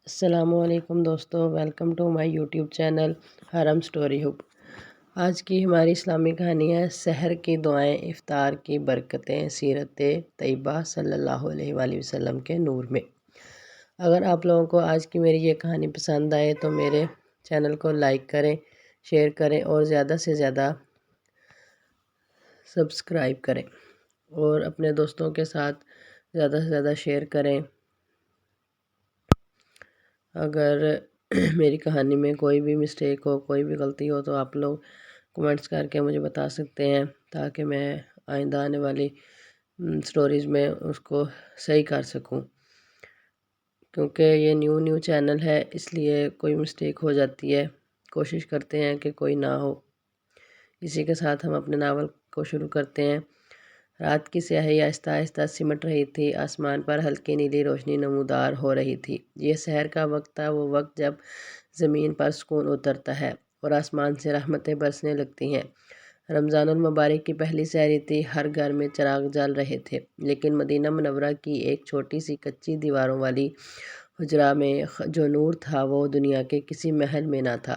السلام علیکم دوستو، welcome to my YouTube channel Haram story hub. آج کی ہماری اسلامی کہانی ہے سحر کی دعائیں، افطار کی برکتیں، سیرت طیبہ صلی اللہ علیہ وآلہ وسلم کے نور میں۔ اگر آپ لوگوں کو آج کی میری یہ کہانی پسند آئے تو میرے چینل کو لائک کریں، شیئر کریں اور زیادہ سے زیادہ سبسکرائب کریں اور اپنے دوستوں کے ساتھ زیادہ سے زیادہ شیئر کریں۔ اگر میری کہانی میں کوئی بھی مسٹیک ہو، کوئی بھی غلطی ہو تو آپ لوگ کمنٹس کر کے مجھے بتا سکتے ہیں تاکہ میں آئندہ آنے والی سٹوریز میں اس کو صحیح کر سکوں، کیونکہ یہ نیو چینل ہے اس لیے کوئی مسٹیک ہو جاتی ہے۔ کوشش کرتے ہیں کہ کوئی نہ ہو۔ اسی کے ساتھ ہم اپنے ناول کو شروع کرتے ہیں۔ رات کی سیاہی آہستہ آہستہ سمٹ رہی تھی، آسمان پر ہلکی نیلی روشنی نمودار ہو رہی تھی۔ یہ سحر کا وقت تھا، وہ وقت جب زمین پر سکون اترتا ہے اور آسمان سے رحمتیں برسنے لگتی ہیں۔ رمضان المبارک کی پہلی سحری تھی، ہر گھر میں چراغ جل رہے تھے، لیکن مدینہ منورہ کی ایک چھوٹی سی کچی دیواروں والی حجرہ میں جو نور تھا وہ دنیا کے کسی محل میں نہ تھا۔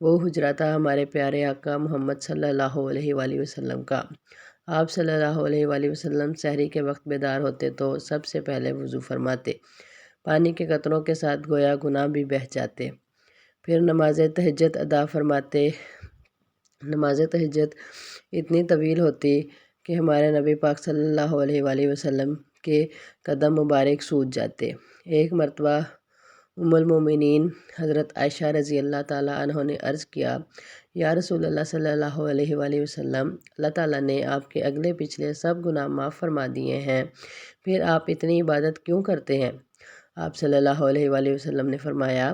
وہ حجرہ تھا ہمارے پیارے آقا محمد صلی اللہ علیہ وآلہ وسلم کا۔ آپ صلی اللہ علیہ وآلہ وسلم سحری کے وقت بیدار ہوتے تو سب سے پہلے وضو فرماتے، پانی کے قطروں کے ساتھ گویا گناہ بھی بہہ جاتے، پھر نماز تہجد ادا فرماتے۔ نماز تہجد اتنی طویل ہوتی کہ ہمارے نبی پاک صلی اللہ علیہ وآلہ وسلم کے قدم مبارک سوج جاتے۔ ایک مرتبہ ام المومنین حضرت عائشہ رضی اللہ تعالیٰ عنہ نے عرض کیا، یا رسول اللہ صلی اللہ علیہ وآلہ وسلم، اللہ تعالیٰ نے آپ کے اگلے پچھلے سب گناہ معاف فرما دیے ہیں، پھر آپ اتنی عبادت کیوں کرتے ہیں؟ آپ صلی اللہ علیہ وآلہ وسلم نے فرمایا،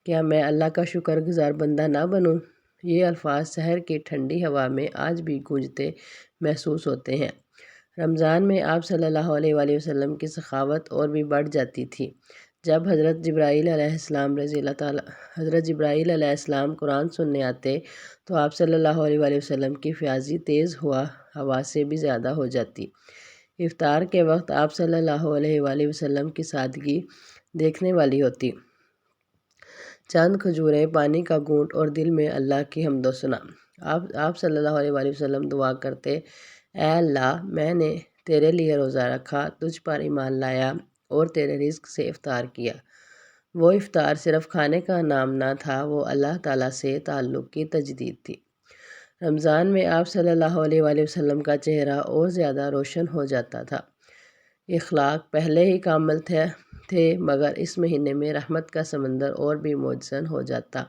کیا میں اللہ کا شکر گزار بندہ نہ بنوں؟ یہ الفاظ سحر کی ٹھنڈی ہوا میں آج بھی گونجتے محسوس ہوتے ہیں۔ رمضان میں آپ صلی اللہ علیہ وآلہ وسلم کی سخاوت اور بھی بڑھ جاتی تھی۔ جب حضرت جبرائیل علیہ السلام قرآن سننے آتے تو آپ صلی اللہ علیہ وآلہ وسلم کی فیاضی تیز ہوا سے بھی زیادہ ہو جاتی۔ افطار کے وقت آپ صلی اللہ علیہ وآلہ وسلم کی سادگی دیکھنے والی ہوتی۔ چند کھجوریں، پانی کا گھونٹ اور دل میں اللہ کی حمد و ثنا۔ آپ صلی اللہ علیہ وآلہ وسلم دعا کرتے، اے اللہ، میں نے تیرے لیے روزہ رکھا، تجھ پر ایمان لایا اور تیرے رزق سے افطار کیا۔ وہ افطار صرف کھانے کا نام نہ تھا، وہ اللہ تعالیٰ سے تعلق کی تجدید تھی۔ رمضان میں آپ صلی اللہ علیہ وآلہ وسلم کا چہرہ اور زیادہ روشن ہو جاتا تھا۔ اخلاق پہلے ہی کامل تھے مگر اس مہینے میں رحمت کا سمندر اور بھی معجزن ہو جاتا۔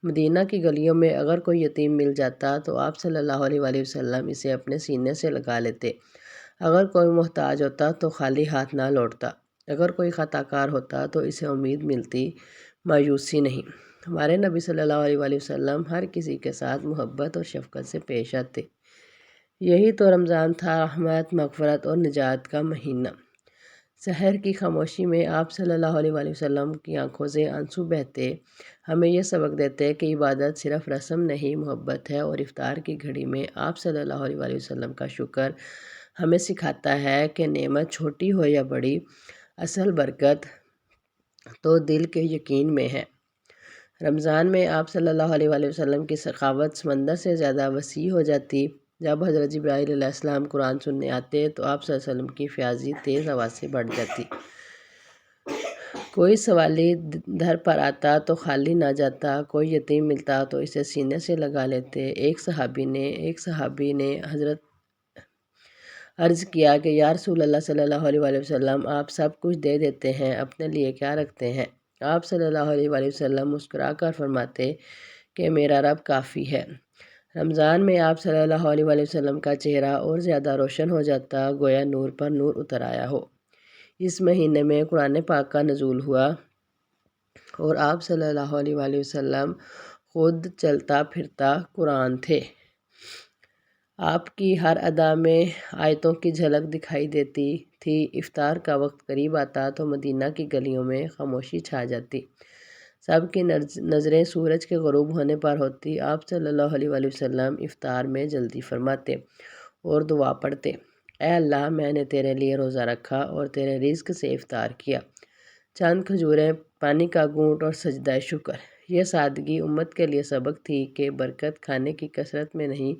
مدینہ کی گلیوں میں اگر کوئی یتیم مل جاتا تو آپ صلی اللہ علیہ وآلہ وسلم اسے اپنے سینے سے لگا لیتے۔ اگر کوئی محتاج ہوتا تو خالی ہاتھ نہ لوٹتا۔ اگر کوئی خطا کار ہوتا تو اسے امید ملتی، مایوسی نہیں۔ ہمارے نبی صلی اللہ علیہ وآلہ وسلم ہر کسی کے ساتھ محبت اور شفقت سے پیش آتے۔ یہی تو رمضان تھا، رحمت، مغفرت اور نجات کا مہینہ۔ سحر کی خاموشی میں آپ صلی اللہ علیہ وآلہ وسلم کی آنکھوں سے آنسو بہتے، ہمیں یہ سبق دیتے کہ عبادت صرف رسم نہیں، محبت ہے، اور افطار کی گھڑی میں آپ صلی اللہ علیہ وآلہ وسلم کا شکر ہمیں سکھاتا ہے کہ نعمت چھوٹی ہو یا بڑی، اصل برکت تو دل کے یقین میں ہے۔ رمضان میں آپ صلی اللہ علیہ وآلہ وسلم کی سخاوت سمندر سے زیادہ وسیع ہو جاتی۔ جب حضرت جبرائیل علیہ السلام قرآن سننے آتے تو آپ صلی اللہ علیہ وسلم کی فیاضی تیز ہوا سے بڑھ جاتی۔ کوئی سوالی در پر آتا تو خالی نہ جاتا، کوئی یتیم ملتا تو اسے سینے سے لگا لیتے۔ ایک صحابی نے حضرت عرض کیا کہ یا رسول اللہ صلی اللہ علیہ وآلہ وسلم، آپ سب کچھ دے دیتے ہیں، اپنے لیے کیا رکھتے ہیں؟ آپ صلی اللہ علیہ وآلہ وسلم مسکرا کر فرماتے کہ میرا رب کافی ہے۔ رمضان میں آپ صلی اللہ علیہ وآلہ وسلم کا چہرہ اور زیادہ روشن ہو جاتا، گویا نور پر نور اتر آیا ہو۔ اس مہینے میں قرآن پاک کا نزول ہوا اور آپ صلی اللہ علیہ وآلہ وسلم خود چلتا پھرتا قرآن تھے۔ آپ کی ہر ادا میں آیتوں کی جھلک دکھائی دیتی تھی۔ افطار کا وقت قریب آتا تو مدینہ کی گلیوں میں خاموشی چھا جاتی، سب کی نظریں سورج کے غروب ہونے پر ہوتی۔ آپ صلی اللہ علیہ وآلہ وسلم افطار میں جلدی فرماتے اور دعا پڑھتے، اے اللہ، میں نے تیرے لیے روزہ رکھا اور تیرے رزق سے افطار کیا۔ چند کھجوریں، پانی کا گھونٹ اور سجدہ شکر۔ یہ سادگی امت کے لیے سبق تھی کہ برکت کھانے کی کثرت میں نہیں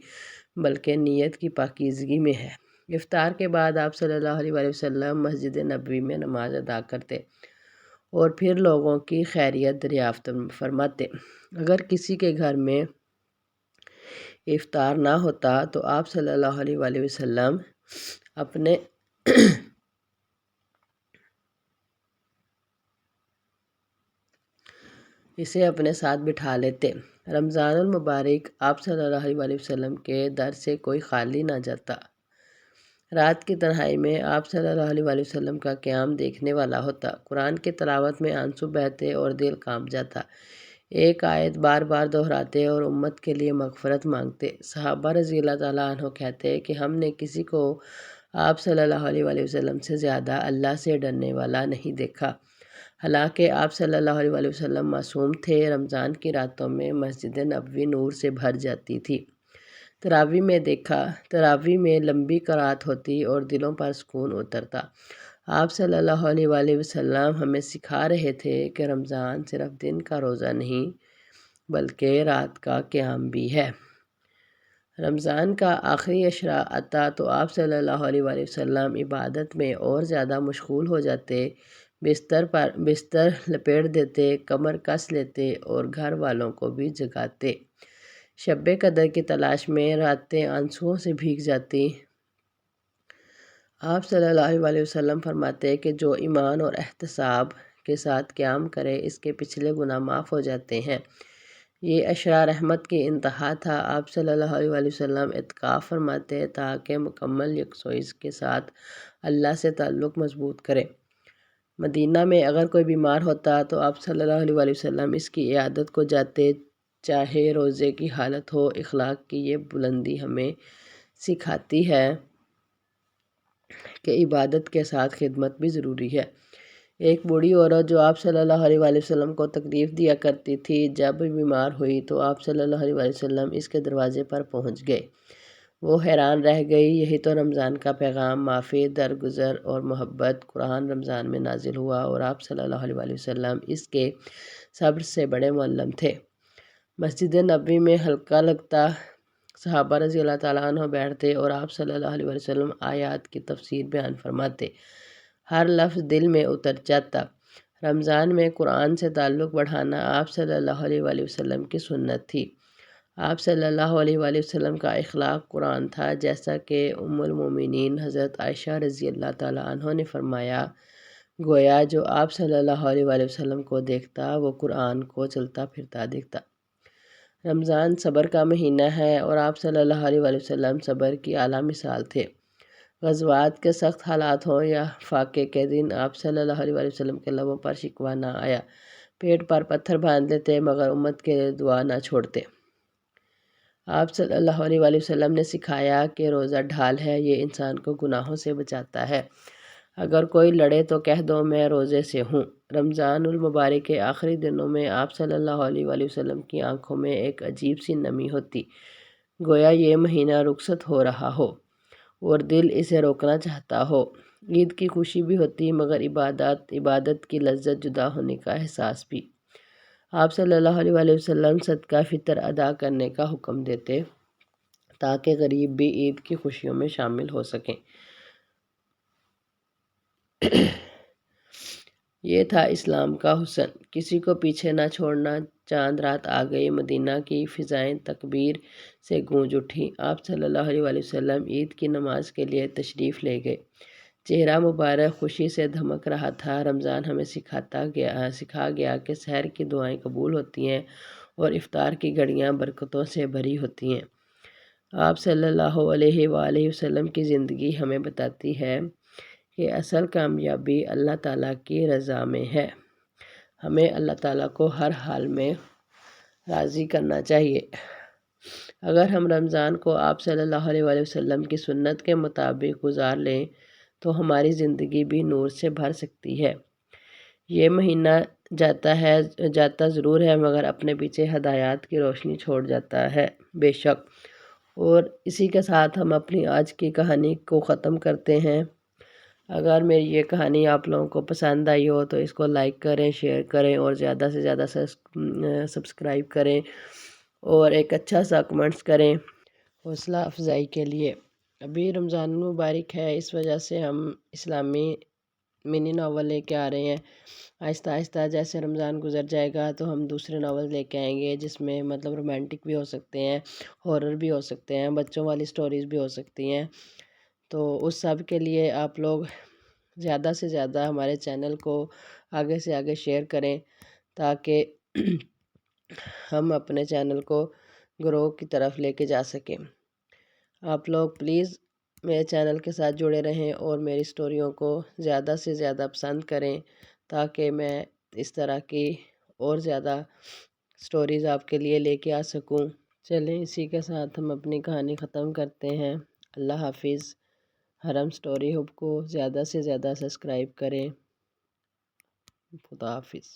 بلکہ نیت کی پاکیزگی میں ہے۔ افطار کے بعد آپ صلی اللہ علیہ وآلہ وسلم مسجد نبوی میں نماز ادا کرتے اور پھر لوگوں کی خیریت دریافت فرماتے۔ اگر کسی کے گھر میں افطار نہ ہوتا تو آپ صلی اللہ علیہ وآلہ وسلم اسے اپنے ساتھ بٹھا لیتے۔ رمضان المبارک آپ صلی اللہ علیہ وآلہ وسلم کے در سے کوئی خالی نہ جاتا۔ رات کی تنہائی میں آپ صلی اللہ علیہ وآلہ وسلم کا قیام دیکھنے والا ہوتا۔ قرآن کی تلاوت میں آنسو بہتے اور دل کانپ جاتا۔ ایک آیت بار بار دہراتے اور امت کے لیے مغفرت مانگتے۔ صحابہ رضی اللہ تعالیٰ عنہ کہتے کہ ہم نے کسی کو آپ صلی اللہ علیہ وآلہ وسلم سے زیادہ اللہ سے ڈرنے والا نہیں دیکھا۔ حالانکہ آپ صلی اللہ علیہ وآلہ وسلم معصوم تھے۔ رمضان کی راتوں میں مسجد نبوی نور سے بھر جاتی تھی۔ تراویح میں لمبی قرات ہوتی اور دلوں پر سکون اترتا۔ آپ صلی اللہ علیہ وآلہ وسلم ہمیں سکھا رہے تھے کہ رمضان صرف دن کا روزہ نہیں بلکہ رات کا قیام بھی ہے۔ رمضان کا آخری عشرہ آتا تو آپ صلی اللہ علیہ وآلہ وسلم عبادت میں اور زیادہ مشغول ہو جاتے۔ بستر لپیٹ دیتے، کمر کس لیتے اور گھر والوں کو بھی جگاتے۔ شب قدر کی تلاش میں راتیں آنسوؤں سے بھیگ جاتی۔ آپ صلی اللہ علیہ وآلہ وسلم فرماتے کہ جو ایمان اور احتساب کے ساتھ قیام کرے اس کے پچھلے گناہ معاف ہو جاتے ہیں۔ یہ عشرہ رحمت کی انتہا تھا۔ آپ صلی اللہ علیہ وآلہ وسلم اعتکاف فرماتے تاکہ مکمل یکسوئی کے ساتھ اللہ سے تعلق مضبوط کرے۔ مدینہ میں اگر کوئی بیمار ہوتا تو آپ صلی اللہ علیہ وآلہ وسلم اس کی عیادت کو جاتے، چاہے روزے کی حالت ہو۔ اخلاق کی یہ بلندی ہمیں سکھاتی ہے کہ عبادت کے ساتھ خدمت بھی ضروری ہے۔ ایک بوڑھی عورت جو آپ صلی اللہ علیہ وآلہ وسلم کو تکلیف دیا کرتی تھی، جب بیمار ہوئی تو آپ صلی اللہ علیہ وآلہ وسلم اس کے دروازے پر پہنچ گئے۔ وہ حیران رہ گئی۔ یہی تو رمضان کا پیغام، معافی، درگزر اور محبت۔ قرآن رمضان میں نازل ہوا اور آپ صلی اللہ علیہ وآلہ وسلم اس کے صبر سے بڑے معلم تھے۔ مسجد نبوی میں حلقہ لگتا، صحابہ رضی اللہ تعالیٰ عنہ بیٹھتے اور آپ صلی اللہ علیہ وآلہ وسلم آیات کی تفسیر بیان فرماتے۔ ہر لفظ دل میں اتر جاتا۔ رمضان میں قرآن سے تعلق بڑھانا آپ صلی اللہ علیہ وآلہ وسلم کی سنت تھی۔ آپ صلی اللہ علیہ وآلہ وسلم کا اخلاق قرآن تھا، جیسا کہ ام المومنین حضرت عائشہ رضی اللہ تعالیٰ عنہ نے فرمایا، گویا جو آپ صلی اللہ علیہ وآلہ وسلم کو دیکھتا وہ قرآن کو چلتا پھرتا دیکھتا۔ رمضان صبر کا مہینہ ہے اور آپ صلی اللہ علیہ وآلہ وسلم صبر کی اعلیٰ مثال تھے۔ غزوات کے سخت حالات ہوں یا فاقے کے دن، آپ صلی اللہ علیہ وآلہ وسلم کے لبوں پر شکوہ نہ آیا۔ پیٹ پر پتھر باندھ لیتے مگر امت کے لیے دعا نہ چھوڑتے۔ آپ صلی اللہ علیہ وآلہ وسلم نے سکھایا کہ روزہ ڈھال ہے، یہ انسان کو گناہوں سے بچاتا ہے۔ اگر کوئی لڑے تو کہہ دو میں روزے سے ہوں۔ رمضان المبارک کے آخری دنوں میں آپ صلی اللہ علیہ وآلہ وسلم کی آنکھوں میں ایک عجیب سی نمی ہوتی، گویا یہ مہینہ رخصت ہو رہا ہو اور دل اسے روکنا چاہتا ہو۔ عید کی خوشی بھی ہوتی مگر عبادت کی لذت، جدا ہونے کا احساس بھی۔ آپ صلی اللہ علیہ وآلہ وسلم صدقہ فطر ادا کرنے کا حکم دیتے تاکہ غریب بھی عید کی خوشیوں میں شامل ہو سکیں۔ یہ تھا اسلام کا حسن، کسی کو پیچھے نہ چھوڑنا۔ چاند رات آ گئی، مدینہ کی فضائیں تکبیر سے گونج اٹھیں۔ آپ صلی اللہ علیہ وآلہ وسلم عید کی نماز کے لیے تشریف لے گئے۔ چہرہ مبارک خوشی سے دھمک رہا تھا۔ رمضان ہمیں سکھا گیا کہ سحر کی دعائیں قبول ہوتی ہیں اور افطار کی گھڑیاں برکتوں سے بھری ہوتی ہیں۔ آپ صلی اللہ علیہ وآلہ وسلم کی زندگی ہمیں بتاتی ہے کہ اصل کامیابی اللہ تعالیٰ کی رضا میں ہے۔ ہمیں اللہ تعالیٰ کو ہر حال میں راضی کرنا چاہیے۔ اگر ہم رمضان کو آپ صلی اللہ علیہ وآلہ وسلم کی سنت کے مطابق گزار لیں تو ہماری زندگی بھی نور سے بھر سکتی ہے۔ یہ مہینہ جاتا ضرور ہے مگر اپنے پیچھے ہدایات کی روشنی چھوڑ جاتا ہے، بے شک۔ اور اسی کے ساتھ ہم اپنی آج کی کہانی کو ختم کرتے ہیں۔ اگر میری یہ کہانی آپ لوگوں کو پسند آئی ہو تو اس کو لائک کریں، شیئر کریں اور زیادہ سے زیادہ سبسکرائب کریں اور ایک اچھا سا کمنٹس کریں حوصلہ افزائی کے لیے۔ ابھی رمضان المبارک ہے، اس وجہ سے ہم اسلامی منی ناول لے کے آ رہے ہیں۔ آہستہ آہستہ جیسے رمضان گزر جائے گا تو ہم دوسرے ناول لے کے آئیں گے، جس میں مطلب رومانٹک بھی ہو سکتے ہیں، ہارر بھی ہو سکتے ہیں، بچوں والی سٹوریز بھی ہو سکتی ہیں۔ تو اس سب کے لیے آپ لوگ زیادہ سے زیادہ ہمارے چینل کو آگے سے آگے شیئر کریں تاکہ ہم اپنے چینل کو گرو کی طرف لے کے جا سکیں۔ آپ لوگ پلیز میرے چینل کے ساتھ جڑے رہیں اور میری سٹوریوں کو زیادہ سے زیادہ پسند کریں تاکہ میں اس طرح کی اور زیادہ سٹوریز آپ کے لیے لے کے آ سکوں۔ چلیں اسی کے ساتھ ہم اپنی کہانی ختم کرتے ہیں۔ اللہ حافظ۔ حرم سٹوری ہب کو زیادہ سے زیادہ سبسکرائب کریں۔ خدا حافظ۔